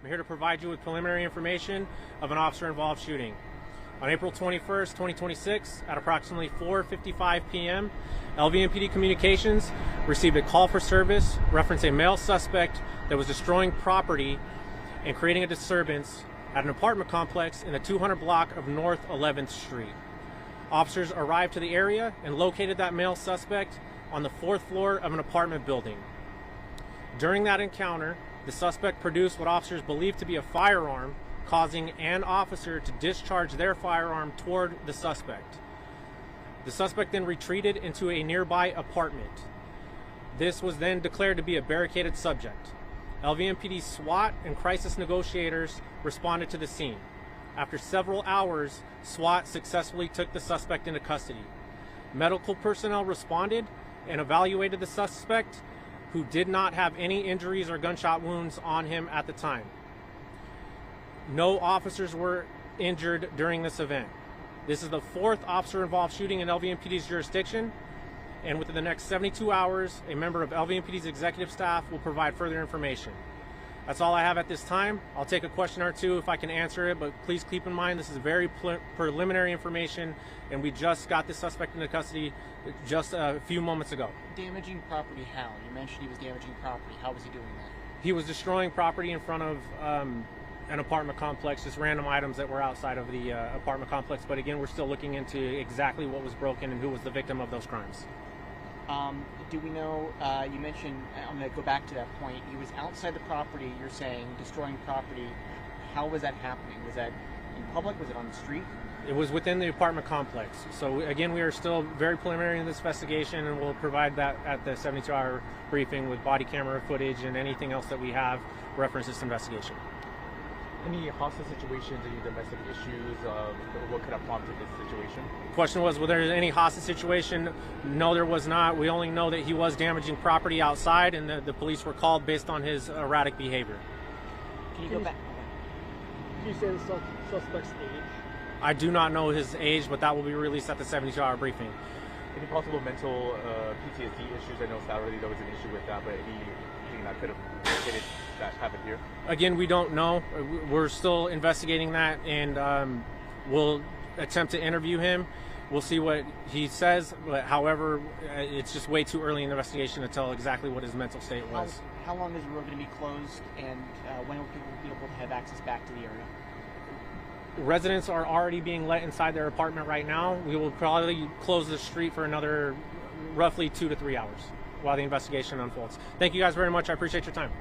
I'm here to provide you with preliminary information of an officer-involved shooting. On April 21st, 2026, at approximately 4:55 p.m., LVMPD Communications received a call for service referencing a male suspect that was destroying property and creating a disturbance at an apartment complex in the 200 block of North 11th Street. Officers arrived to the area and located that male suspect on the 4th floor of an apartment building. During that encounter, the suspect produced what officers believed to be a firearm, causing an officer to discharge their firearm toward the suspect. The suspect then retreated into a nearby apartment. This was then declared to be a barricaded subject. LVMPD SWAT and crisis negotiators responded to the scene. After several hours, SWAT successfully took the suspect into custody. Medical personnel responded and evaluated the suspect, who did not have any injuries or gunshot wounds on him at the time. No officers were injured during this event. This is the 4th officer-involved shooting in LVMPD's jurisdiction, and within the next 72 hours, a member of LVMPD's executive staff will provide further information. That's all I have at this time. I'll take a question or two if I can answer it, but please keep in mind this is very preliminary information, and we just got the suspect into custody just a few moments ago. Damaging property, how? You mentioned he was damaging property. How was he doing that? He was destroying property in front of an apartment complex, just random items that were outside of the apartment complex. But again, we're still looking into exactly what was broken and who was the victim of those crimes. Do we know, you mentioned, I'm going to go back to that point, he was outside the property, you're saying, destroying property. How was that happening? Was that in public? Was it on the street? It was within the apartment complex. So again, we are still very preliminary in this investigation, and we'll provide that at the 72-hour briefing with body camera footage and anything else that we have reference this investigation. Any hostage situations, any domestic issues, what could have prompted this situation? The question was, there any hostage situation? No, there was not. We only know that he was damaging property outside, and the police were called based on his erratic behavior. Can you go back? Can you say the suspect's age? I do not know his age, but that will be released at the 72-hour briefing. Any possible mental PTSD issues? I know Saturday there was an issue with that, but anything that could have made it that happened here? Again, we don't know. We're still investigating that, and we'll attempt to interview him. We'll see what he says, but however, it's just way too early in the investigation to tell exactly what his mental state was. How long is the road going to be closed, and when will people be able to have access back to the area? Residents are already being let inside their apartment right now. We will probably close the street for another roughly 2 to 3 hours while the investigation unfolds. Thank you guys very much. I appreciate your time.